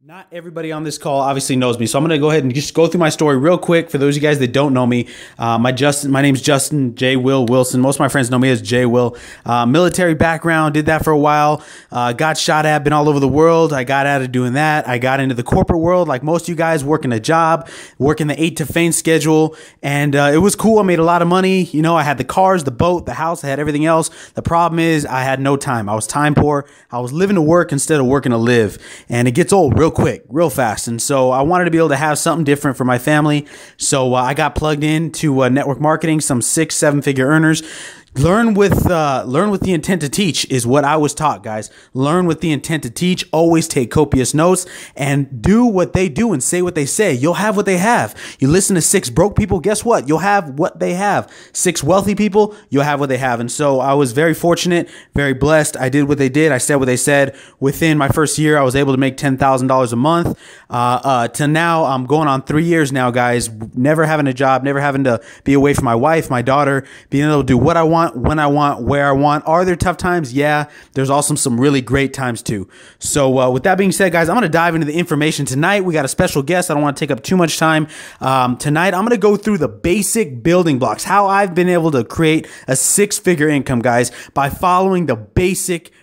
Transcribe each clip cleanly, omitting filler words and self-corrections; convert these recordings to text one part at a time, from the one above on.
Not everybody on this call obviously knows me, so I'm going to go ahead and just go through my story real quick. For those of you guys that don't know me, my name's Justin Jwill Wilson. Most of my friends know me as Jwill. Military background, did that for a while. Got shot at, been all over the world. I got out of doing that. I got into the corporate world, like most of you guys, working a job, working the 8 to 5 schedule, and it was cool. I made a lot of money. You know, I had the cars, the boat, the house. I had everything else. The problem is I had no time. I was time poor. I was living to work instead of working to live, and it gets old real quick, real fast. And so I wanted to be able to have something different for my family. So I got plugged into network marketing, some 6-7 figure earners. Learn with the intent to teach is what I was taught, guys. Learn with the intent to teach. Always take copious notes and do what they do and say what they say. You'll have what they have. You listen to 6 broke people, guess what? You'll have what they have. 6 wealthy people, you'll have what they have. And so I was very fortunate, very blessed. I did what they did. I said what they said. Within my first year, I was able to make $10,000 a month. To now, I'm going on 3 years now, guys. Never having a job, never having to be away from my wife, my daughter, being able to do what I want, when I want, where I want. Are there tough times? Yeah. There's also some really great times too. So with that being said, guys, I'm going to dive into the information tonight. We got a special guest. I don't want to take up too much time. Tonight, I'm going to go through the basic building blocks, how I've been able to create a 6-figure income, guys, by following the basic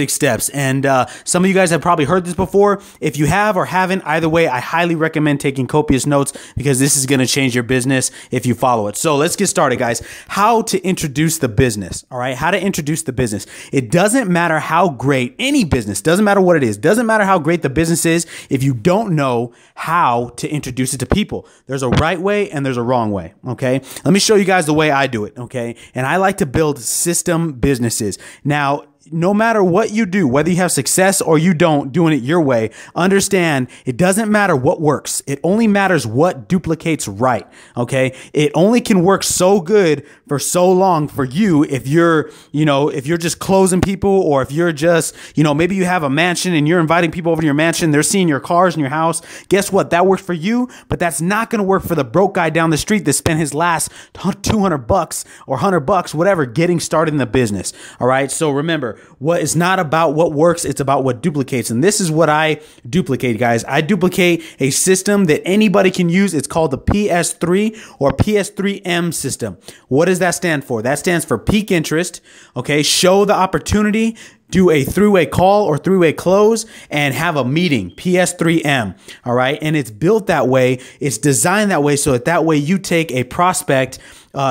steps. And some of you guys have probably heard this before. If you have or haven't, either way, I highly recommend taking copious notes because this is going to change your business if you follow it. So let's get started, guys. How to introduce the business. All right. How to introduce the business. It doesn't matter how great any business, doesn't matter what it is, doesn't matter how great the business is if you don't know how to introduce it to people. There's a right way and there's a wrong way. Okay. Let me show you guys the way I do it. Okay. And I like to build system businesses. Now, no matter what you do, whether you have success or you don't, doing it your way, understand it doesn't matter what works. It only matters what duplicates right. Okay. It only can work so good for so long for you if you're, if you're just closing people, or if you're just, maybe you have a mansion and you're inviting people over to your mansion. They're seeing your cars in your house. Guess what? That works for you, but that's not going to work for the broke guy down the street that spent his last $200 or $100, whatever, getting started in the business. All right. So remember, what is not about what works, it's about what duplicates. And this is what I duplicate, guys. I duplicate a system that anybody can use. It's called the PS3 or PS3M system. What does that stand for? That stands for peak interest. Okay. Show the opportunity, do a three-way call or three-way close, and have a meeting, PS3M. All right. And it's built that way. It's designed that way so that way you take a prospect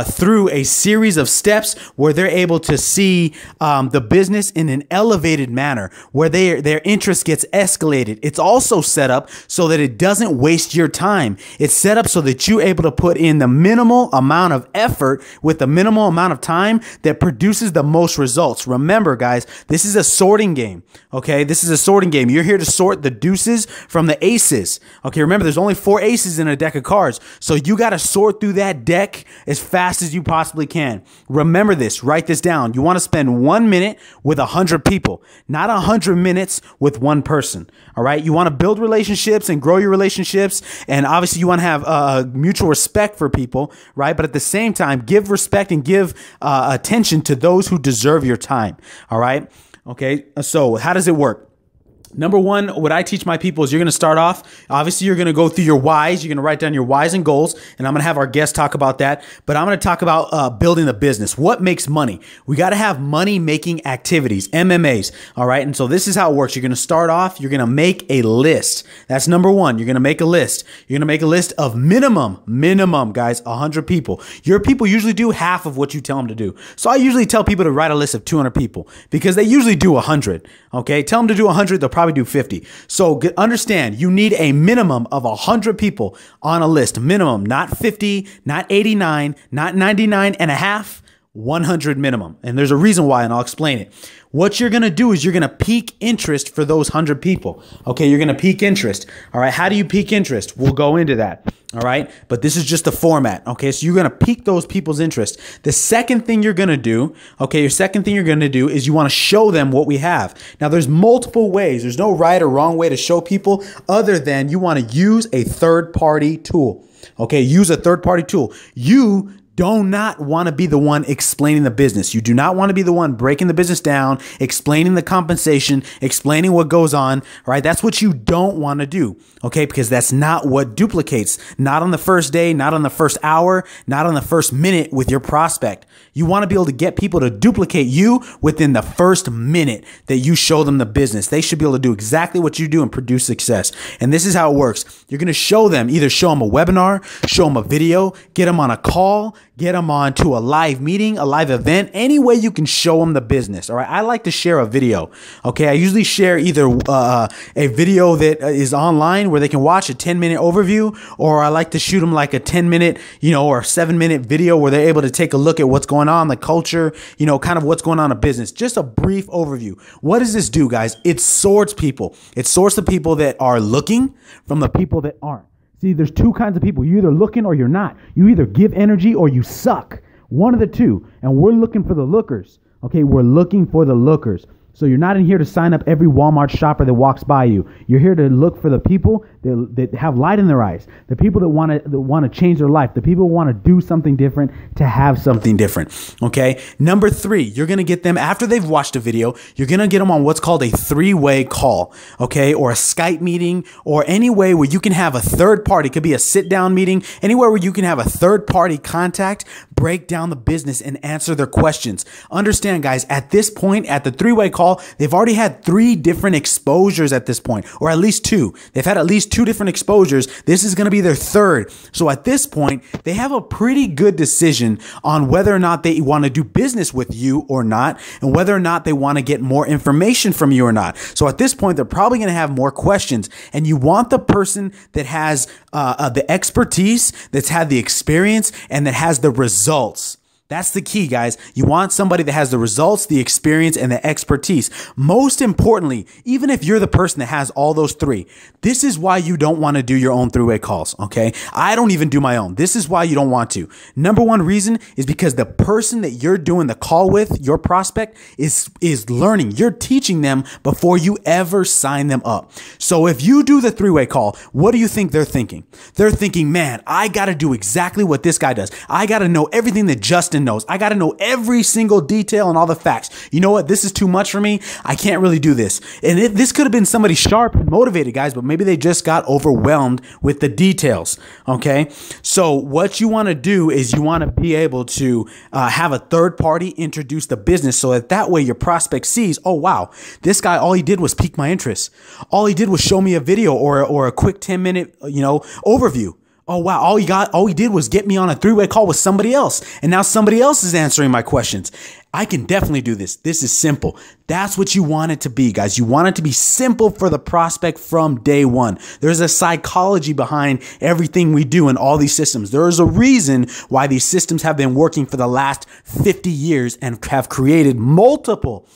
through a series of steps where they're able to see the business in an elevated manner, where their interest gets escalated. It's also set up so that it doesn't waste your time. It's set up so that you're able to put in the minimal amount of effort with the minimal amount of time that produces the most results. Remember, guys, this is a sorting game. Okay, this is a sorting game. You're here to sort the deuces from the aces. Okay, remember, there's only 4 aces in a deck of cards, so you got to sort through that deck as fast as you possibly can. Remember this, write this down. You want to spend 1 minute with 100 people, not 100 minutes with one person. All right. You want to build relationships and grow your relationships. And obviously you want to have mutual respect for people, right? But at the same time, give respect and give attention to those who deserve your time. All right. Okay. So how does it work? Number one, what I teach my people is you're going to start off. Obviously, you're going to go through your whys. You're going to write down your whys and goals. And I'm going to have our guests talk about that. But I'm going to talk about building the business. What makes money? We got to have money-making activities, MMAs. All right. And so this is how it works. You're going to start off. You're going to make a list. That's number one. You're going to make a list. You're going to make a list of minimum, guys, 100 people. Your people usually do half of what you tell them to do. So I usually tell people to write a list of 200 people because they usually do 100. Okay. Tell them to do 100. They'll probably do 50. So understand, you need a minimum of 100 people on a list. Minimum, not 50, not 89, not 99 and a half, 100 minimum. And there's a reason why, and I'll explain it. What you're going to do is you're going to peak interest for those 100 people. Okay, you're going to peak interest. All right, how do you peak interest? We'll go into that. All right, but this is just the format. Okay, so you're going to pique those people's interest. The second thing you're going to do, okay, your second thing you're going to do is you want to show them what we have. Now, there's multiple ways. There's no right or wrong way to show people other than you want to use a third-party tool. Okay, use a third-party tool. You do not want to be the one explaining the business. You do not want to be the one breaking the business down, explaining the compensation, explaining what goes on, right? That's what you don't want to do, okay? Because that's not what duplicates. Not on the first day, not on the first hour, not on the first minute with your prospect. You want to be able to get people to duplicate you within the first minute that you show them the business. They should be able to do exactly what you do and produce success. And this is how it works. You're going to show them, either show them a webinar, show them a video, get them on a call, get them on to a live meeting, a live event, any way you can show them the business. All right. I like to share a video. Okay. I usually share either a video that is online where they can watch a 10-minute overview, or I like to shoot them like a 10-minute, or 7-minute video where they're able to take a look at what's going on, the culture, kind of what's going on in business. Just a brief overview. What does this do, guys? It sorts people. It sorts the people that are looking from the people that aren't. See, there's two kinds of people. You're either looking or you're not. You either give energy or you suck. One of the two. And we're looking for the lookers. Okay, we're looking for the lookers. So you're not in here to sign up every Walmart shopper that walks by you. You're here to look for the people that have light in their eyes, the people that want to change their life, the people who want to do something different, to have something different. Okay. Number 3, you're going to get them after they've watched a video. You're going to get them on what's called a 3-way call. Okay. Or a Skype meeting, or any way where you can have a third party. It could be a sit down meeting, anywhere where you can have a third party contact, break down the business and answer their questions. Understand, guys, at this point, at the 3-way call, they've already had 3 different exposures at this point, or at least 2. They've had at least 2 different exposures. This is going to be their 3rd. So at this point, they have a pretty good decision on whether or not they want to do business with you or not, and whether or not they want to get more information from you or not. So at this point, they're probably going to have more questions, and you want the person that has the expertise, that's had the experience, and that has the results. That's the key, guys. You want somebody that has the results, the experience, and the expertise. Most importantly, even if you're the person that has all those 3, this is why you don't want to do your own 3-way calls, okay? I don't even do my own. This is why you don't want to. Number 1 reason is because the person that you're doing the call with, your prospect, is learning. You're teaching them before you ever sign them up. So if you do the 3-way call, what do you think they're thinking? They're thinking, man, I got to do exactly what this guy does. I got to know everything that Justin knows. I got to know every single detail and all the facts. You know what? This is too much for me. I can't really do this. And this could have been somebody sharp and motivated, guys, but maybe they just got overwhelmed with the details. Okay. So what you want to do is you want to be able to have a third party introduce the business, so that way your prospect sees, oh, wow, this guy, all he did was pique my interest. All he did was show me a video or a quick 10-minute, overview. Oh, wow. All he did was get me on a 3-way call with somebody else. And now somebody else is answering my questions. I can definitely do this. This is simple. That's what you want it to be, guys. You want it to be simple for the prospect from day one. There's a psychology behind everything we do in all these systems. There is a reason why these systems have been working for the last 50 years and have created multiple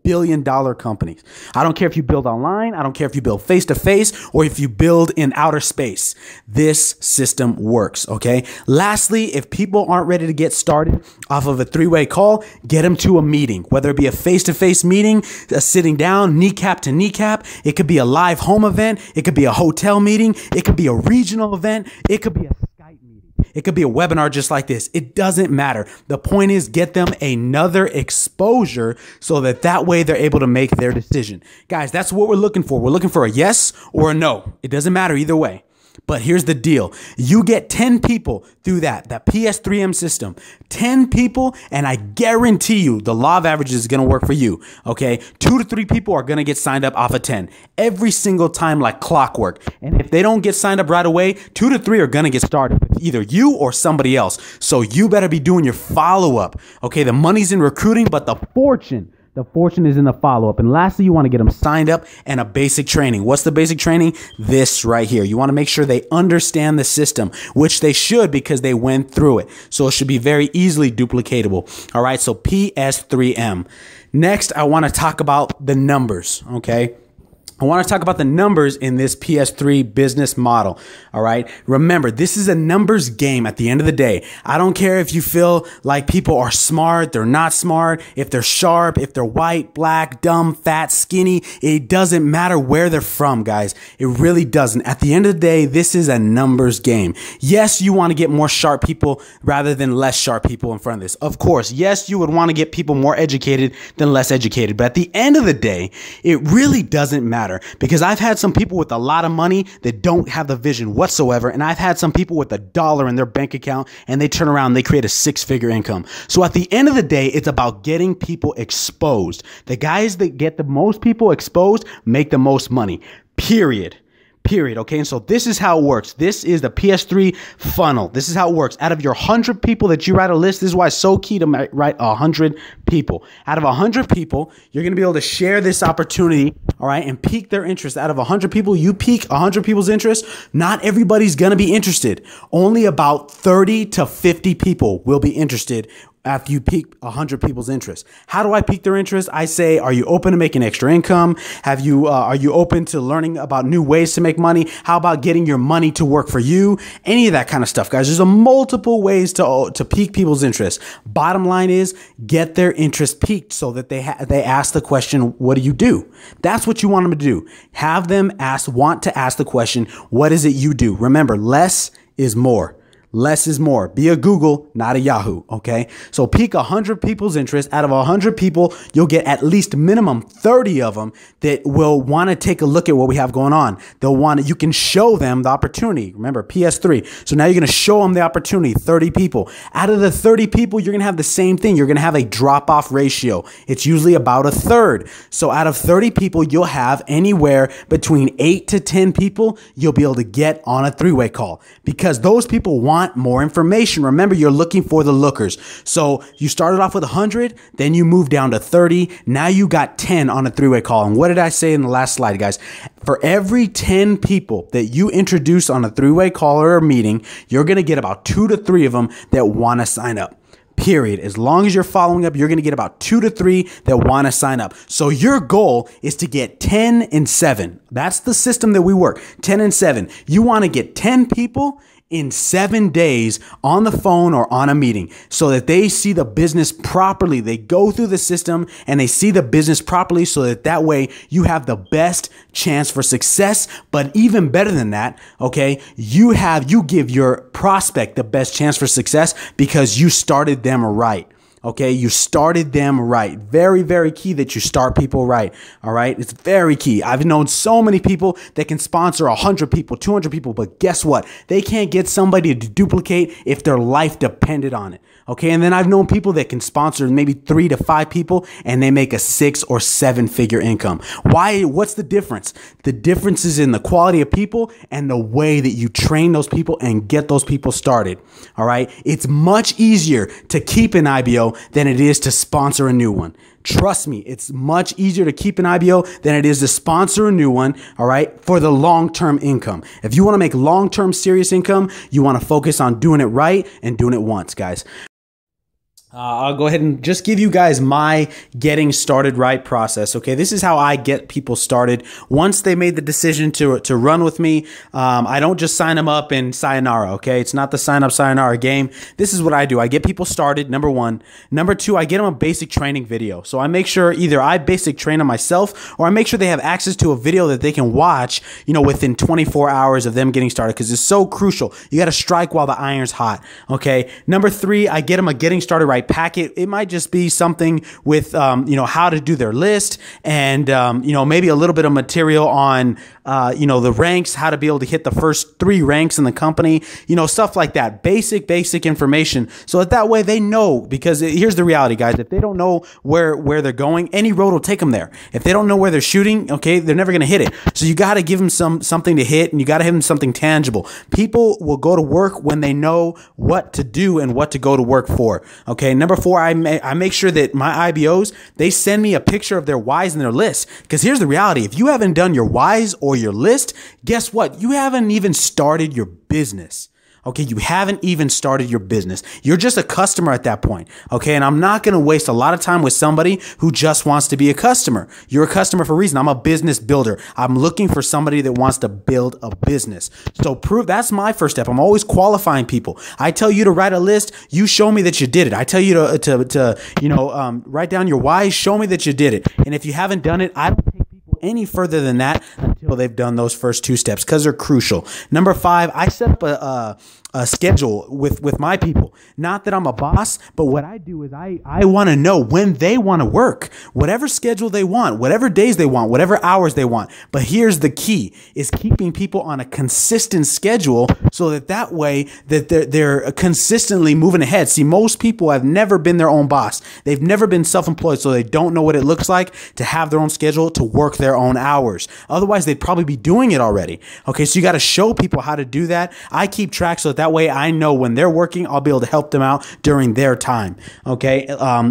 billion-dollar companies. I don't care if you build online. I don't care if you build face-to-face or if you build in outer space. This system works, okay? Lastly, if people aren't ready to get started off of a 3-way call, get them to a meeting, whether it be a face-to-face meeting, a sitting down, kneecap to kneecap. It could be a live home event. It could be a hotel meeting. It could be a regional event. It could be a Skype meeting. It could be a webinar just like this. It doesn't matter. The point is, get them another exposure so that way they're able to make their decision. Guys, that's what we're looking for. We're looking for a yes or a no. It doesn't matter either way. But here's the deal. You get 10 people through that PS3M system, 10 people, and I guarantee you the law of averages is going to work for you. Okay. 2 to 3 people are going to get signed up off of 10 every single time, like clockwork. And if they don't get signed up right away, 2 to 3 are going to get started with either you or somebody else. So you better be doing your follow-up. Okay. The money's in recruiting, but the fortune is in the follow-up. And lastly, you want to get them signed up and a basic training. What's the basic training? This right here. You want to make sure they understand the system, which they should because they went through it. So it should be very easily duplicatable. All right. So PS3M. Next, I want to talk about the numbers. Okay. I want to talk about the numbers in this PS3 business model. All right. Remember, this is a numbers game at the end of the day. I don't care if you feel like people are smart, they're not smart, if they're sharp, if they're white, black, dumb, fat, skinny. It doesn't matter where they're from, guys. It really doesn't. At the end of the day, this is a numbers game. Yes, you want to get more sharp people rather than less sharp people in front of this. Of course, yes, you would want to get people more educated than less educated. But at the end of the day, it really doesn't matter. Because I've had some people with a lot of money that don't have the vision whatsoever. And I've had some people with $1 in their bank account and they turn around and they create a 6-figure income. So at the end of the day, it's about getting people exposed. The guys that get the most people exposed make the most money, period. Okay, and so this is how it works. This is the PS3 funnel. This is how it works. Out of your 100 people that you write a list, this is why it's so key to write 100 people. Out of 100 people, you're going to be able to share this opportunity, all right, and pique their interest. Out of 100 people, you pique 100 people's interest. Not everybody's going to be interested. Only about 30 to 50 people will be interested after you pique 100 people's interest. How do I pique their interest? I say, are you open to making extra income? Are you open to learning about new ways to make money? How about getting your money to work for you? Any of that kind of stuff, guys. There's a multiple ways to pique people's interest. Bottom line is get their interest piqued so that they ask the question, what do you do? That's what you want them to do. Have them want to ask the question, what is it you do? Remember, less is more. Less is more. Be a Google, not a Yahoo. Okay. So pique 100 people's interest. Out of 100 people, you'll get at least minimum 30 of them that will want to take a look at what we have going on. You can show them the opportunity. Remember, PS3. So now you're going to show them the opportunity. 30 people. Out of the 30 people, you're going to have the same thing. You're going to have a drop-off ratio. It's usually about a third. So out of 30 people, you'll have anywhere between 8 to 10 people you'll be able to get on a three-way call because those people want more information. Remember, you're looking for the lookers. So you started off with 100, then you moved down to 30. Now you got 10 on a three-way call. And what did I say in the last slide, guys? For every 10 people that you introduce on a three-way call or a meeting, you're going to get about 2 to 3 of them that want to sign up. Period. As long as you're following up, you're going to get about 2 to 3 that want to sign up. So your goal is to get 10 and 7. That's the system that we work. 10 and 7. You want to get 10 people in 7 days on the phone or on a meeting so that they see the business properly. They go through the system and they see the business properly so that way you have the best chance for success. But even better than that, okay, you give your prospect the best chance for success because you started them right. Okay, you started them right. Very, very key that you start people right. All right, it's very key. I've known so many people that can sponsor 100 people, 200 people, but guess what? They can't get somebody to duplicate if their life depended on it. Okay, and then I've known people that can sponsor maybe 3 to 5 people and they make a 6 or 7-figure income. Why? What's the difference? The difference is in the quality of people and the way that you train those people and get those people started. All right, it's much easier to keep an IBO than it is to sponsor a new one. Trust me, it's much easier to keep an IBO than it is to sponsor a new one, all right, for the long-term income. If you want to make long-term serious income, you want to focus on doing it right and doing it once, guys. I'll go ahead and just give you guys my getting started right process. Okay, this is how I get people started. Once they made the decision to run with me, I don't just sign them up and sayonara. Okay, it's not the sign up sayonara game. This is what I do. I get people started. Number one. Number two, I get them a basic training video. So I make sure either I basic train them myself or I make sure they have access to a video that they can watch, you know, within 24 hours of them getting started because it's so crucial. You got to strike while the iron's hot. Okay. Number three, I get them a getting started right packet. It might just be something with, you know, how to do their list and, you know, maybe a little bit of material on, you know, the ranks, how to be able to hit the first 3 ranks in the company, you know, stuff like that. Basic information. So that way they know, because here's the reality, guys. If they don't know where they're going, any road will take them there. If they don't know where they're shooting, okay, they're never going to hit it. So you got to give them something to hit and you got to give them something tangible. People will go to work when they know what to do and what to go to work for. Okay. Number 4, I make sure that my IBOs, they send me a picture of their whys and their lists. Because here's the reality. If you haven't done your whys or your list, guess what? You haven't even started your business. Okay, you haven't even started your business. You're just a customer at that point. Okay, and I'm not going to waste a lot of time with somebody who just wants to be a customer. You're a customer for a reason. I'm a business builder. I'm looking for somebody that wants to build a business. So that's my first step. I'm always qualifying people. I tell you to write a list. You show me that you did it. I tell you to write down your why. Show me that you did it. And if you haven't done it, I don't take people any further than that until they've done those first 2 steps, because they're crucial. Number 5, I set up a schedule with my people. Not that I'm a boss, but what I do is I want to know when they want to work, whatever schedule they want, whatever days they want, whatever hours they want. But here's the key, is keeping people on a consistent schedule so that way that they're consistently moving ahead. See, most people have never been their own boss. They've never been self-employed, so they don't know what it looks like to have their own schedule, to work their own hours. Otherwise, they'd probably be doing it already. Okay, so you got to show people how to do that. I keep track so that way I know when they're working, I'll be able to help them out during their time. Okay.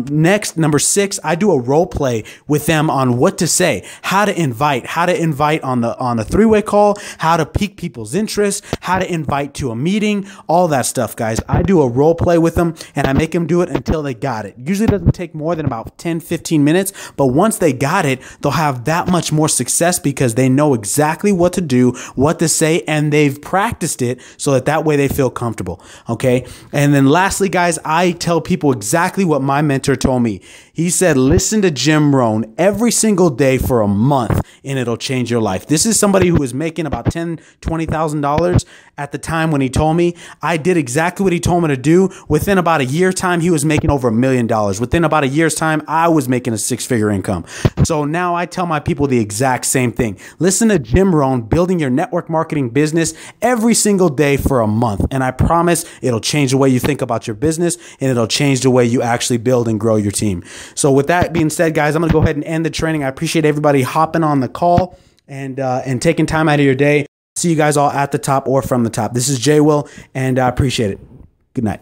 Next, number 6, I do a role play with them on what to say, how to invite on the 3-way call, how to pique people's interest, how to invite to a meeting, all that stuff, guys. I do a role play with them and I make them do it until they got it. Usually doesn't take more than about 10-15 minutes, but once they got it, they'll have that much more success because they know exactly what to do, what to say, and they've practiced it so that way they feel comfortable. Okay. And then lastly, guys, I tell people exactly what my mentor told me. He said, listen to Jim Rohn every single day for a month and it'll change your life. This is somebody who was making about $10,000, $20,000 at the time when he told me. I did exactly what he told me to do. Within about a year's time, he was making over $1 million. Within about a year's time, I was making a 6-figure income. So now I tell my people the exact same thing. Listen to Jim Rohn, building your network marketing business every single day for a month. And I promise it'll change the way you think about your business and it'll change the way you actually build and grow your team. So with that being said, guys, I'm going to go ahead and end the training. I appreciate everybody hopping on the call and taking time out of your day. See you guys all at the top or from the top. This is Jwill, and I appreciate it. Good night.